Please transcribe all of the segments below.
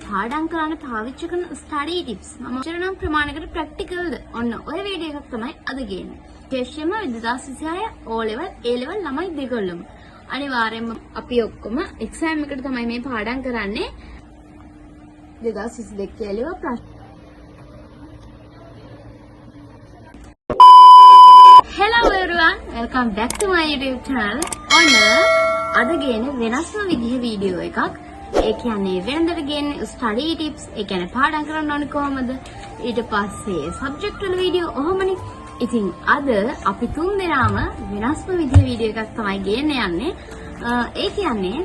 පාඩම් කරන්න පාවිච්චි කරන ස්ටඩි ටිප්ස් මම චරණම් ප්‍රමාණයකට ප්‍රැක්ටිකල්ද ඔන්න ඔය වීඩියෝ එකක් තමයි අද ගේන්නේ. විශේෂයෙන්ම 2026 O level A level ළමයි දෙගොල්ලම අනිවාර්යයෙන්ම අපි ඔක්කොම එක්සෑම් එකට තමයි මේ පාඩම් කරන්නේ. 2022 කියලා ප්‍රශ්න. Hello everyone, welcome back to my YouTube channel. ඔන්න අද ගේන වෙනස්ම විදිහේ වීඩියෝ එකක්. ඒ කියන්නේ වෙනදට ගේන්නේ ස්ටඩි ටිප්ස්. ඒ කියන්නේ පාඩම් කරන්න ඕනේ කොහොමද? ඊට පස්සේ සබ්ජෙක්ට් වල වීඩියෝ ඔහොමනේ. ඉතින් අද අපි තුන් දෙනාම වෙනස්ම විදිහේ වීඩියෝ එකක් තමයි ගේන්න යන්නේ. ඒ කියන්නේ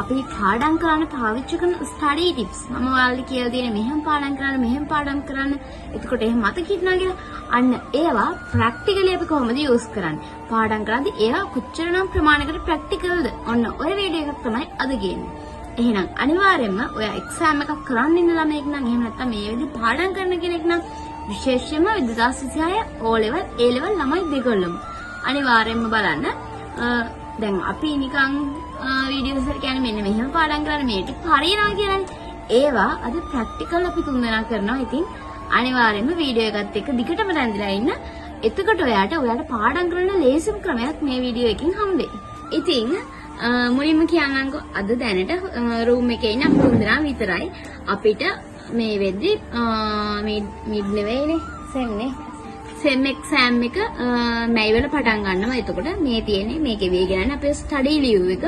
අපි පාඩම් කරන්න පාවිච්චි කරන ස්ටඩි ටිප්ස්. මම ඔයාලට කියලා දෙන්නේ මෙහෙම පාඩම් කරන්න. එතකොට එහෙම මතක හිටිනවා කියලා. අන්න ඒවා ප්‍රැක්ටිකලි අපි කොහොමද යූස් කරන්නේ? පාඩම් කරද්දී ඒවා කොච්චරනම් ප්‍රමාණයකට ප්‍රැක්ටිකල්ද? ඔන්න ඔය වීඩියෝ එකක් තමයි අද ගේන්නේ. එහෙනම් අනිවාර්යයෙන්ම ඔයා එක්සෑම් එකක් කරන්න ඉන්න ළමයෙක් නම් එහෙම නැත්නම් මේ විදිහ පාඩම් කරන කෙනෙක් නම් විශේෂයෙන්ම 2026 O level A level ළමයි දෙගොල්ලම අනිවාර්යයෙන්ම බලන්න. දැන් අපි නිකන් වීඩියෝස් වල කියන්නේ මෙන්න මෙහෙම පාඩම් කරන්න මේ ටික හරියනවා කියලානේ. ඒවා අද ප්‍රැක්ටිකල් අපි තුන් දෙනා කරනවා. ඉතින් අනිවාර්යයෙන්ම වීඩියෝ එකත් එක්ක දිගටම රැඳිලා ඉන්න. එතකොට ඔයාට පාඩම් කරන ලේසිම ක්‍රමයක් මේ වීඩියෝ එකකින් හම්බෙයි. ඉතින් මුලින්ම කියන්නම්කෝ අද දැනට රූම් එකේ ඉන්න අපි තුන් දෙනා විතරයි. අපිට මේ වෙද්දි මිඩ් නෙවෙයිනේ සෙම් එක්සෑම් එක මැයි වල පටන් ගන්නවා. එතකොට මේ තියෙන්නේ මේකේ වේගෙන අපේ ස්ටඩි ලීව් එක.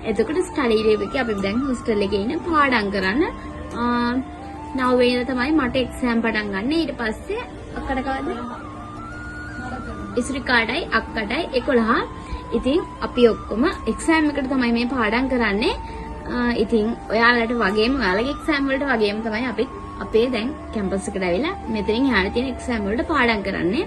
එතකොට ස්ටඩි ලීව් එකේ අපි දැන් හොස්ටල් එකේ ඉන්න පාඩම් කරන්න 9 වෙනිදා තමයි මට එක්සෑම් පටන් ගන්න. ඊට පස්සේ අක්කට කවද්ද? ඉස්රි කාඩයි අක්කටයි 11. ඉතින් අපි ඔක්කොම එක්සෑම් එකට තමයි මේ පාඩම් කරන්නේ. ඉතින් ඔයාලට වගේම ඔයාලගේ එක්සෑම් වලට වගේම තමයි අපි අපේ දැන් කැම්පස් එකට ඇවිල්ලා මෙතනින් එහාට තියෙන එක්සෑම් වලට පාඩම් කරන්නේ.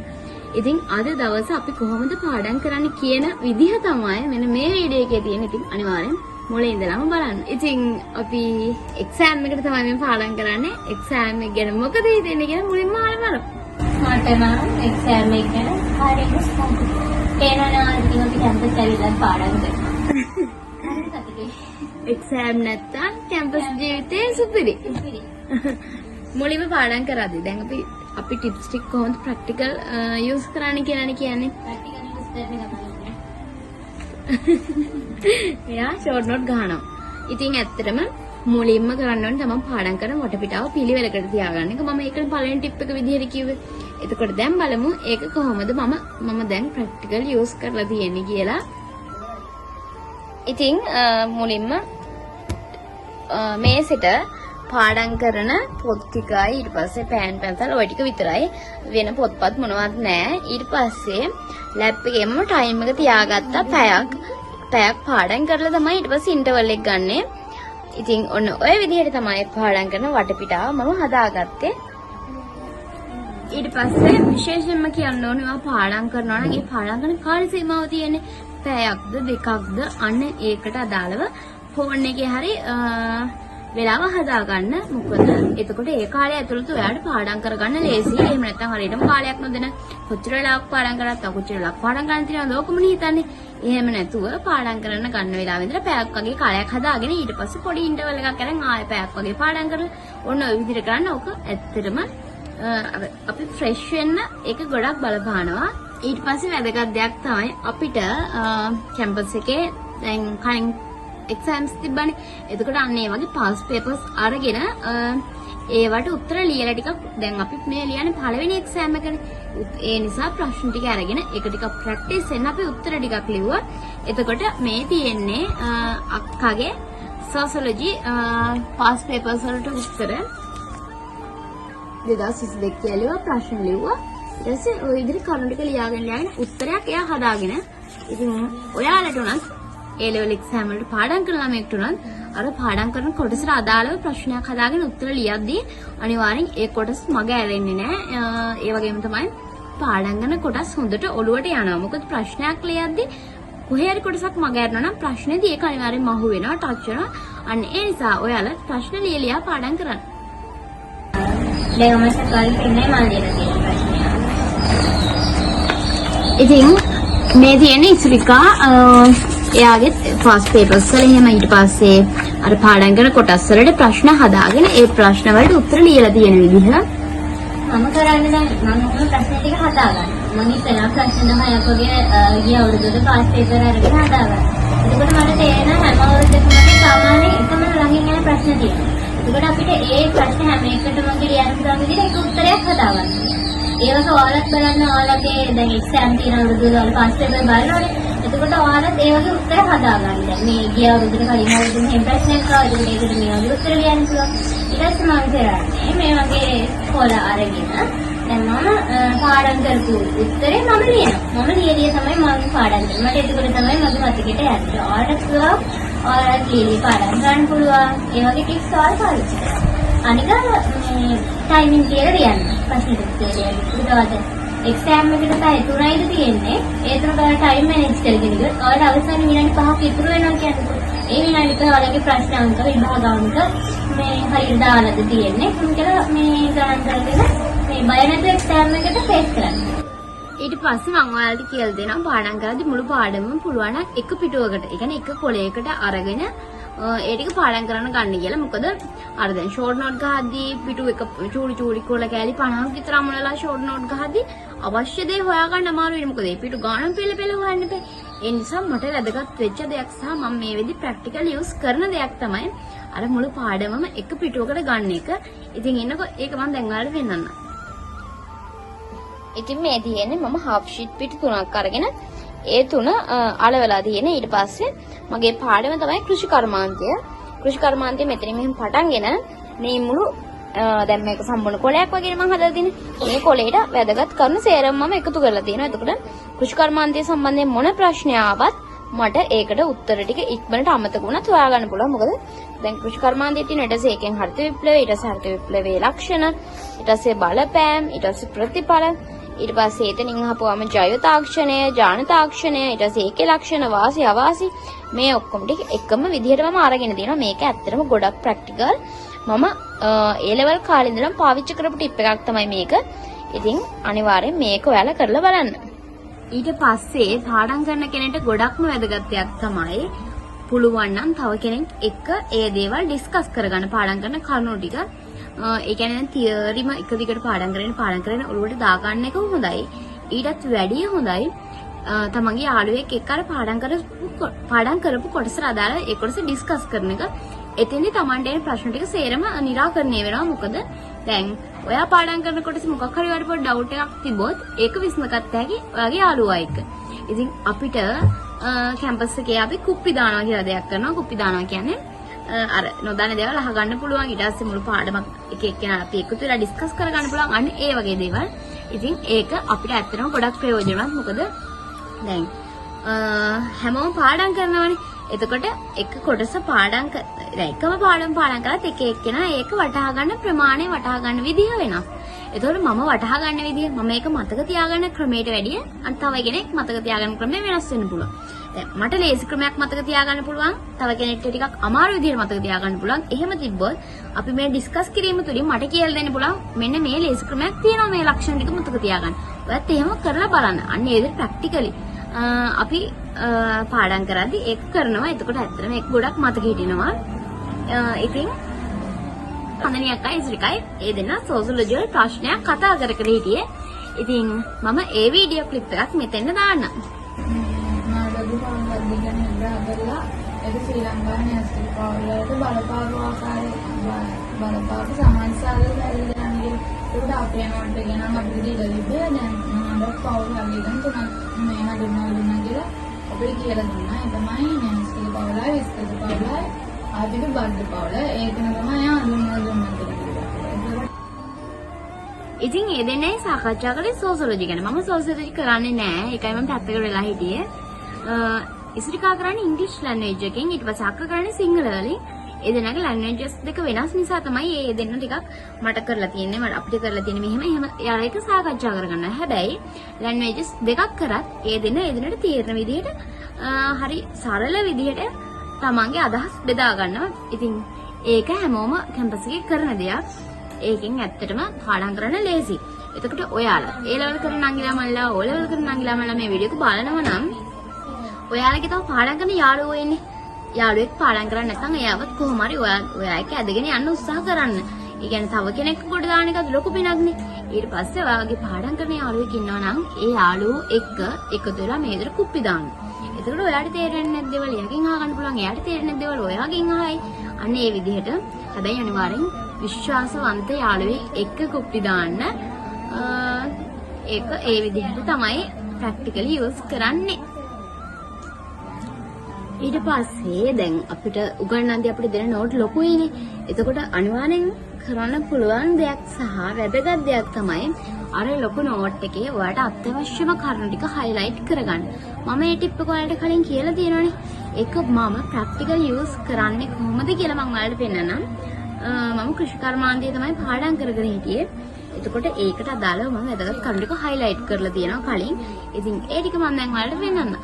ඉතින් අද දවසේ අපි කොහොමද පාඩම් කරන්නේ කියන විදිහ තමයි මෙන්න මේ වීඩියෝ එකේ තියෙන. ඉතින් අනිවාර්යෙන් මොලේ ඉඳලාම බලන්න. ඉතින් අපි එක්සෑම් එකට තමයි මේ පාඩම් කරන්නේ. එක්සෑම් එක ගැන මොකද හිතෙන්නේ කියලා මුලින්ම අහලා බලමු. මට නම් එක්සෑම් එක ගැන හරියට ස්පොන්ට් තේරෙනවා. ඉතින් අපි කැම්පස් ඇවිල්ලා පාඩම් කරනවා. එක්සෑම් නැත්තම් කැම්පස් ජීවිතේ සුපිරි. මුලින්ම පාඩම් කරද්දී දැන් අපි ටිප්ස් ටික කොහොමද ප්‍රැක්ටිකල් යූස් කරන්න කියලානේ කියන්නේ. ප්‍රැක්ටිකල් යූස් කරන එක තමයි. එයා ෂෝට් නෝට් ගහනවා. ඉතින් ඇත්තටම මුලින්ම කරන්න ඕනේ තමයි පාඩම් කරන වටපිටාව පිළිවෙලකට තියාගන්න එක. මම ඒකට පළවෙනි ටිප් එක විදිහට කිව්වේ. එතකොට දැන් බලමු ඒක කොහොමද මම දැන් ප්‍රැක්ටිකල් යූස් කරලා තියෙන්නේ කියලා. ඉතින් මුලින්ම මේසෙට පාඩම් කරන පොත් ටිකයි ඊට පස්සේ පෑන් පැන්සල් ඔය ටික විතරයි. වෙන පොත්පත් මොනවත් නැහැ. ඊට පස්සේ ලැබ් එකේම ටයිම් එක තියාගත්තා පැයක් පාඩම් කරලා තමයි ඊට පස්සේ ඉන්ටර්වල් එක ගන්නෙ. ඉතින් ඔන්න ඔය විදිහට තමයි පාඩම් කරන වටපිටාව මම හදාගත්තේ. ඊට පස්සේ විශේෂයෙන්ම කියන්න ඕනේ ඔයා පාඩම් කරනවා නම් ඒ පාඩම් කරන කාල සීමාව තියෙන්නේ පැයක්ද දෙකක්ද අන්න ඒකට අදාළව ෆෝන් එකේ හරි වෙලාව හදාගන්න. මොකද එතකොට ඒ කාලය ඇතුළත ඔයාලට පාඩම් කරගන්න ලේසියි. එහෙම නැත්නම් හරියටම කාලයක් නොදෙන කොච්චර වෙලාවක් පාඩම් කරත් කොච්චර වෙලාවක් පාඩම් ගන්න තියෙනවද ඔකමනේ හිතන්නේ. එහෙම නැතුව පාඩම් කරන්න ගන්න වෙලාවෙ ඉඳලා පැයක් වගේ කාලයක් හදාගෙන ඊට පස්සේ පොඩි ඉන්ටර්වල් එකක් අරන් ආයෙ පැයක් වගේ පාඩම් කරලා ඔන්න ඔය විදිහට කරන්න. ඕක ඇත්තටම අපි ෆ්‍රෙෂ් වෙන්න ඒක ගොඩක් බලපානවා. ඊට පස්සේ වැදගත් දෙයක් තමයි අපිට කැම්පස් එකේ දැන් කලින් එක්සෑම්ස් තිබ්බනේ. එතකොට අන්න ඒ වගේ පාස් පේපර්ස් අරගෙන ඒවට උත්තර ලියලා ටිකක් දැන් අපි මේ ලියන්නේ පළවෙනි එක්සෑම් එකනේ. ඒ නිසා ප්‍රශ්න ටික අරගෙන ඒක ටිකක් ප්‍රැක්ටිස් වෙන්න අපි උත්තර ටිකක් ලිව්වා. එතකොට මේ තියෙන්නේ අක්කගේ සෝෂියොලොජි පාස් පේපර්ස් වලට උත්තර 2022 කියලා ප්‍රශ්න ලිව්වා. ඊට පස්සේ ওই විදිහට කරුණු ටික ලියාගෙන උත්තරයක් එයා හදාගෙන. ඉතින් ඔයාලට උනත් A level exam වලට පාඩම් කරන ළමයෙක්ට උනත් අර පාඩම් කරන කොටසට අදාළව ප්‍රශ්නයක් හදාගෙන උත්තර ලියද්දී අනිවාර්යෙන් ඒ කොටස් මග ඇරෙන්නේ නැහැ. ඒ වගේම තමයි පාඩම් කරන කොටස් හොඳට ඔළුවට යනවා. මොකද ප්‍රශ්නයක් ලියද්දී කොහේ හරි කොටසක් මග ඇරෙනවා නම් ප්‍රශ්නේදී ඒක අනිවාර්යෙන් මහු වෙනවා, ටච් වෙනවා. අන්න ඒ නිසා ඔයාලා ප්‍රශ්න ලියලා පාඩම් කරන්න. දැන් මම සකාලේ ඉන්නේ මම ලියලා තියෙන ප්‍රශ්නය. ඉතින් මේ තියෙන ඉස්රිකා එයාගේ ෆාස්ට් පේපර්ස් වල එහෙම ඊට පස්සේ අර පාඩම් කරන කොටස් වලට ප්‍රශ්න හදාගෙන ඒ ප්‍රශ්න වලට උත්තර ලියලා තියෙන විදිහ මම කරන්නේ දැන් මම ඔක්කොම ප්‍රශ්න ටික හදාගන්න. මම ඉතලා ප්‍රශ්න 10ක් වගේ ගිය අවුරුද්දේ ෆාස්ට් පේපර් අරගෙන හදාගන්න. එතකොට මට තේරෙනවා හැම අවුරුද්දකම සාමාන්‍ය එකම ළඟින් යන ප්‍රශ්න තියෙනවා. එතකොට අපිට ඒ ප්‍රශ්න හැම එකටම ලියන්න පුළුවන් විදිහට එක උත්තරයක් හදාගන්න. ඒක ඔයාලත් බලන්න ඔයාලගේ දැන් එක්සෑම් තියෙන අවුරුද්දේ ඔයාලා ෆාස්ට් පේපර් බලනවනේ. එතකොට ඔයාලත් ඒ වගේ උත්තර හදාගන්න. දැන් මේ ගිය අවුරුද්දේ කලින් අවුරුද්දේ මෙහෙම ප්‍රශ්නයක් ආවා. ඒකට මේ වගේ උත්තර ලියන්න පුළුවන්. ඊට පස්සේ මම කරන්නේ මේ වගේ කොළ අරගෙන දැන් මම පාඩම් කරපු උත්තරේ මම ලියනවා. මම ලියලිය තමයි මම පාඩම් කරන්නේ. මට ඒක තමයි මගේ මතකෙට යන්නේ. ඔයාලට පුළුවන් ඔයාලට ලියලි පාඩම් ගන්න පුළුවන්. ඒ වගේ ටික්ස් ඔයාලා පාවිච්චි කරන්න. අනික මේ ටයිමින් කියලා ලියන්න. ප්‍රශ්න දෙකේ ඊට එක්සෑම් එකට පැය 3යිද තියෙන්නේ. ඒ තුන බලලා ටයිම් මැනේජ් කරගෙන ඉන්න. ඔයාලට අවසාන විනාඩි 5ක් ඉතුරු වෙනවා කියන්නේ. ඒ විනාඩි 5 ඔයාලගේ ප්‍රශ්න අංක විභාග අංක මේ හරියට දාලාද තියෙන්නේ. මොකද මේ ගණන් කරගෙන මේ බය නැතුව එක්සෑම් එකට ෆේස් කරන්න. ඊට පස්සේ මම ඔයාලට කියලා දෙනවා පාඩම් කරද්දී මුළු පාඩමම පුළුවන් නම් එක පිටුවකට, ඒ කියන්නේ එක කොලයකට අරගෙන ඒ ටික පාඩම් කරන්න ගන්න කියලා. මොකද අර දැන් ෂෝට් නෝට් ගහද්දී පිටු එක චූඩි කොල කෑලි 50ක් විතර අමුණලා ෂෝට් නෝට් ගහද්දී අවශ්‍ය දේ හොයාගන්න අමාරුයි. මොකද ඒ පිටු ගානම පෙළ හොයන්න බෑ. ඒ නිසා මට වැදගත් වෙච්ච දෙයක් සහ මම මේ වෙදි ප්‍රැක්ටිකල් යූස් කරන දෙයක් තමයි අර මුළු පාඩමම එක පිටුවකට ගන්න එක. ඉතින් එන්නකො ඒක මම දැන් ඔයාලට පෙන්නන්නම්. ඉතින් මේ තියෙන්නේ මම half sheet පිටු 3ක් අරගෙන ඒ 3 අලවලා තියෙන. ඊට පස්සේ මගේ පාඩම තමයි කෘෂි කර්මාන්තය. කෘෂි කර්මාන්තය මෙතනින් මෙහෙම පටන්ගෙන මේ මුළු දැන් මේක සම්පූර්ණ කොලයක් වගේ මම හදලා තියෙන්නේ. මේ කොලේට වැදගත් කරුණු සේරම මම එකතු කරලා තියෙනවා. එතකොට කෘෂි කර්මාන්තය සම්බන්ධයෙන් මොන ප්‍රශ්න ආවත් මට ඒකට උත්තර ටික ඉක්මනට අමතක වුණත් හොයාගන්න පුළුවන්. මොකද දැන් කෘෂි කර්මාන්තයේ තියෙන ඊට පස්සේ ඒකෙන් හරිත විප්ලවය, ඊට පස්සේ හරිත විප්ලවයේ ලක්ෂණ, ඊට පස්සේ බලපෑම්, ඊට පස්සේ ප්‍රතිඵල, ඊට පස්සේ එතනින් අහපුවාම ජෛව තාක්ෂණය, ජාන තාක්ෂණය, ඊට පස්සේ ඒකේ ලක්ෂණ වාසි අවාසි මේ ඔක්කොම ටික එකම විදිහට මම අරගෙන තියෙනවා. මේක ඇත්තටම ගොඩක් ප්‍රැක්ටිකල්. මම ඒ ලෙවල් කාලේ ඉඳලා පාවිච්චි කරපු ටිප් එකක් තමයි මේක. ඉතින් අනිවාර්යෙන් මේක ඔයාලා කරලා බලන්න. ඊට පස්සේ පාඩම් කරන කෙනෙක්ට ගොඩක්ම වැදගත් දෙයක් තමයි පුළුවන් නම් තව කෙනෙක් එක්ක ඒ දේවල් ඩිස්කස් කරගන්න පාඩම් කරන කරුණු ටික. ඒ කියන්නේ තියරිම එක දිගට පාඩම් කරගෙන ඔළුවට දාගන්න එක හොඳයි. ඊටත් වැඩිය හොඳයි තමන්ගේ යාළුවෙක් එක්ක අර පාඩම් කරපු කොටසට අදාළ ඒ කොටස ඩිස්කස් කරන එක. එතෙන්දී තමන්ට එන ප්‍රශ්න ටික සේරම නිරාකරණය වෙනවා. මොකද දැන් ඔයා පාඩම් කරන කොටස මොකක් හරි වඩ පොඩි ඩවුට් එකක් තිබ්බොත් ඒක විසඳගත්ත හැකි ඔයාගේ යාළුවා එක්ක. ඉතින් අපිට කැම්පස් එකේ අපි කුප්පි දානවා කියලා දෙයක් කරනවා. කුප්පි දානවා කියන්නේ අර නොදන්න දේවල් අහගන්න පුළුවන්. ඊට පස්සේ මුළු පාඩමක් එක එක්කෙනා අපි එකතු වෙලා ඩිස්කස් කරගන්න පුළුවන්. අන්න ඒ වගේ දේවල්. ඉතින් ඒක අපිට ඇත්තටම ගොඩක් ප්‍රයෝජනවත්. මොකද දැන් හැමෝම පාඩම් කරනවානේ. එතකොට එක කොටස එකම පාඩම් කරත් එක එක්කෙනා ඒක වටහා ගන්න ප්‍රමාණය වටහා ගන්න විදිහ වෙනස්. එතකොට මම වටහා ගන්න විදිහ මම ඒක මතක තියාගන්න ක්‍රමයට වැඩිය තව කෙනෙක් මතක තියාගන්න ක්‍රමය වෙනස් වෙන්න පුළුවන්. දැන් මට ලේසි ක්‍රමයක් මතක තියාගන්න පුළුවන්. තව කෙනෙක්ට ටිකක් අමාරු විදිහට මතක තියාගන්න පුළුවන්. එහෙම තිබ්බොත් අපි මේ ඩිස්කස් කිරීම තුළින් මට කියලා දෙන්න පුළුවන් මෙන්න මේ ලේසි ක්‍රමයක් තියෙනවා මේ ලක්ෂණ ටික මතක තියාගන්න. ඔයත් එහෙම කරලා බලන්න. අන්න ඒක ප්‍රැක්ටිකලි අපි පාඩම් කරද්දී ඒක කරනවා. එතකොට ඇත්තටම ඒක ගොඩක් මතක හිටිනවා. ඉතින් කන්දනියක්යි ඉස්රිකයි ඒ දෙන්න සෝෂියොලොජි වල ප්‍රශ්නයක් කතා කර හිටියේ. ඉතින් මම ඒ වීඩියෝ ක්ලිප් එකක් මෙතෙන් දාන්නම්. ශ්‍රී ලංකාවේ නැස්ති පාවලට බලපාපු ආකාරය බලපාපු සමාජ සාධක දැරියන්නේ ඒකට අපේ නෝට් එක නම් අපිට දීලා තිබ්බේ. දැන් මම පවුල් වගේ තුනක් මේ හඳුන්වලා කියලා අපිට කියලා දුන්නා. ඒ තමයි නැස්ති පාවලයි විස්තර පාවලයි ආදික බද්ද පාවල. ඒකන තමයි හඳුන්වලා දුන්නා. ඉතින් ඒ දෙන්නේ සාකච්ඡා කරේ සෝෂියොලොජි ගැන. මම සෝෂියොලොජි කරන්නේ නැහැ. ඒකයි මම පැත්තකට වෙලා හිටියේ. ඉස්රිකා කරන්නේ ඉංග්‍රීසි ලැන්ග්වේජ් එකෙන්, ඊට පස්සේ අක්ක කරන්නේ සිංහල වලින්. ඒ දෙන්නගේ ලැන්ග්වේජස් දෙක වෙනස් නිසා තමයි මේ දෙන්න ටිකක් මට කරලා තියෙන්නේ. මට අපිට කරලා තියෙන්නේ මෙහෙම යාලා එක සාකච්ඡා කරගන්න. හැබැයි ලැන්ග්වේජස් දෙකක් කරත් ඒ දෙන්නට තීරණ විදිහට හරි සරල විදිහට තමන්ගේ අදහස් බෙදා ගන්නවා. ඉතින් ඒක හැමෝම කැම්පස් එකේ කරන දෙයක්. ඒකෙන් ඇත්තටම පාඩම් කරන්න ලේසි. එතකොට ඔයාලා ඒ ලෙවල් කරන නංගිලා මල්ලා ඕ ලෙවල් කරන නංගිලා මල්ලා මේ වීඩියෝ එක බලනවා නම් ඔයාලගේ තව පාඩම් කරන යාළුවෝ ඉන්නේ. යාළුවෙක් පාඩම් කරන්නේ නැත්නම් එයාවත් කොහොම හරි ඔයා එක්ක ඇදගෙන යන්න උත්සාහ කරන්න. ඒ කියන්නේ තව කෙනෙක් කොට දාන එකත් ලොකු පිනක්නේ. ඊට පස්සේ ඔයාගේ පාඩම් කරන යාළුවෙක් ඉන්නවා නම් ඒ යාළුවෝ එක්ක එකතු වෙලා මේ විතර කුප්පි දාන්න. එතකොට ඔයාට තේරෙන්නේ නැද්ද දේවල් එයාගෙන් අහගන්න පුළුවන්. එයාට තේරෙන්නේ නැද්ද දේවල් ඔයාගෙන් අහයි. අන්න ඒ විදිහට හැබැයි අනිවාර්යෙන් විශ්වාසවන්ත යාළුවෙක් එක්ක කුප්පි දාන්න. ඒක ඒ විදිහට තමයි ප්‍රැක්ටිකලි යූස් කරන්නේ. ඊට පස්සේ දැන් අපිට උගන්වන්නදී අපිට දෙන නෝට් ලොකුයිනේ. එතකොට අනිවාර්යෙන් කරන්න පුළුවන් දෙයක් සහ වැදගත් දෙයක් තමයි අර ලොකු නෝට් එකේ ඔයාලට අත්‍යවශ්‍යම කරුණු ටික highlight කරගන්න. මම මේ ටිප් එක ඔයාලට කලින් කියලා තියෙනවානේ. ඒක මම ප්‍රැක්ටිකල් යූස් කරන්නේ කොහොමද කියලා මම ඔයාලට පෙන්නන්නම්. මම කෘෂිකර්මාන්තයේ තමයි පාඩම් කරගෙන හිටියේ. එතකොට ඒකට අදාළව මම වැදගත් කරුණු ටික highlight කරලා තියෙනවා කලින්. ඉතින් ඒ ටික මම දැන් ඔයාලට පෙන්නන්නම්.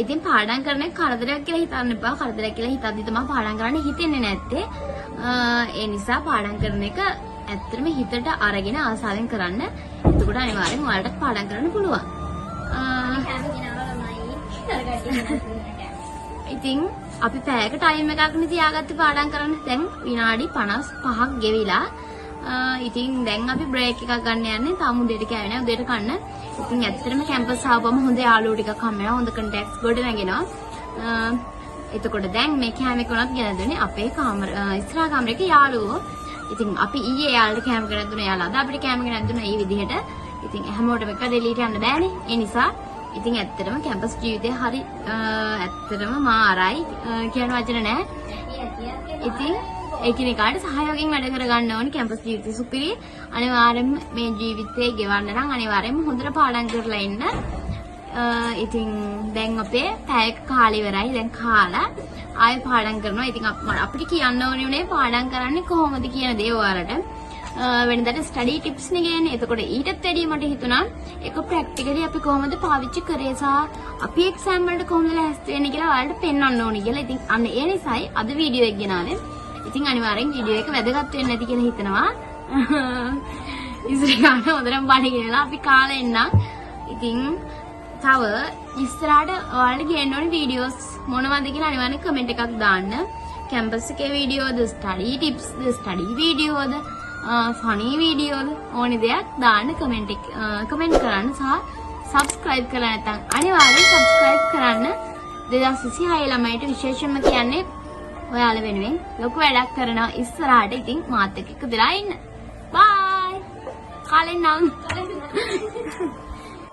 ඉතින් පාඩම් කරන්නේ කරදරයක් කියලා හිතන්න එපා. කරදරයක් කියලා හිතද්දි තමයි පාඩම් කරන්න හිතෙන්නේ නැත්තේ. ඒ නිසා පාඩම් කරන එක ඇත්තටම හිතට අරගෙන ආසාවෙන් කරන්න. එතකොට අනිවාර්යෙන් ඔයාලට පාඩම් කරන්න පුළුවන්. ඉතින් අපි පැයක ටයිම් එකක් නේ තියාගත්තේ පාඩම් කරන්න. දැන් විනාඩි 55ක් ගෙවිලා. ඉතින් දැන් අපි බ්‍රේක් එකක් ගන්න යන්නේ. තාම උදේට කෑවේ නැහැ. උදේට කන්න. ඉතින් ඇත්තටම කැම්පස් ආවම හොඳ යාළුවෝ ටිකක් හම් වෙනවා. හොඳ කන්ටැක්ට්ස් ගොඩ නැගෙනවා. එතකොට දැන් මේ කෑම එක උනත් ගෙන දුන්නේ අපේ ඉස්සරහා කාමරේක යාළුවෝ. ඉතින් අපි ඊයේ යාළුවට කෑම ගෙනත් දුන්නා. යාළුවා අද අපිට කෑම ගෙනත් දුන්නා. මේ විදිහට. ඉතින් හැමෝටම එක දෙලියට යන්න බෑනේ. ඒ නිසා ඉතින් ඇත්තටම කැම්පස් ජීවිතේ හරි ඇත්තටම මාරයි කියන වචන නෑ. ඉතින් එකිනෙකාට සහයෝගයෙන් වැඩ කරගන්න ඕනේ කැම්පස් ජීවිතේ සුපිරි. අනිවාර්යෙන්ම මේ ජීවිතේ ගෙවන්න නම් අනිවාර්යෙන්ම හොඳට පාඩම් කරලා ඉන්න. ඉතින් දැන් අපේ පැයක කාලය ඉවරයි. දැන් කාලා ආයෙ පාඩම් කරනවා. ඉතින් අපිට කියන්න ඕනේ උනේ පාඩම් කරන්නේ කොහොමද කියන දේ ඔයාලට. වෙනදාට ස්ටඩි ටිප්ස් නේ ගන්නේ. එතකොට ඊටත් වැඩිය මට හිතුණා ඒක ප්‍රැක්ටිකලි අපි කොහොමද පාවිච්චි කරේ සහ අපි එක්සෑම් වලට කොහොමද ලෑස්ති වෙන්නේ කියලා ඔයාලට පෙන්වන්න ඕනේ කියලා. ඉතින් අන්න ඒ නිසායි අද වීඩියෝ එක ගෙනාවේ. ඉතින් අනිවාර්යෙන් වීඩියෝ එක වැදගත් වෙන්නේ නැති කියලා හිතනවා. ඉතින් ගන්න හොඳටම බඩ ගෙනලා අපි කාලා එන්නම්. ඉතින් තව ඉස්සරහට ඔයාලට ගේන්න ඕනේ වීඩියෝස් මොනවද කියලා අනිවාර්යෙන් කමෙන්ට් එකක් දාන්න. කැම්පස් එකේ වීඩියෝද, ස්ටඩි ටිප්ස්ද, ස්ටඩි වීඩියෝද, ෆනි වීඩියෝද ඕනි දෙයක් දාන්න කමෙන්ට් කරන්න සහ සබ්ස්ක්‍රයිබ් කරලා නැත්නම් අනිවාර්යෙන් සබ්ස්ක්‍රයිබ් කරන්න. 2026 ළමයිට විශේෂයෙන්ම කියන්නේ ඔයාලා වෙනුවෙන් ලොකු වැඩක් කරනවා ඉස්සරහට. ඉතින් මාත් එක්ක එකතු වෙලා ඉන්න. බයි. කාලෙන් නම්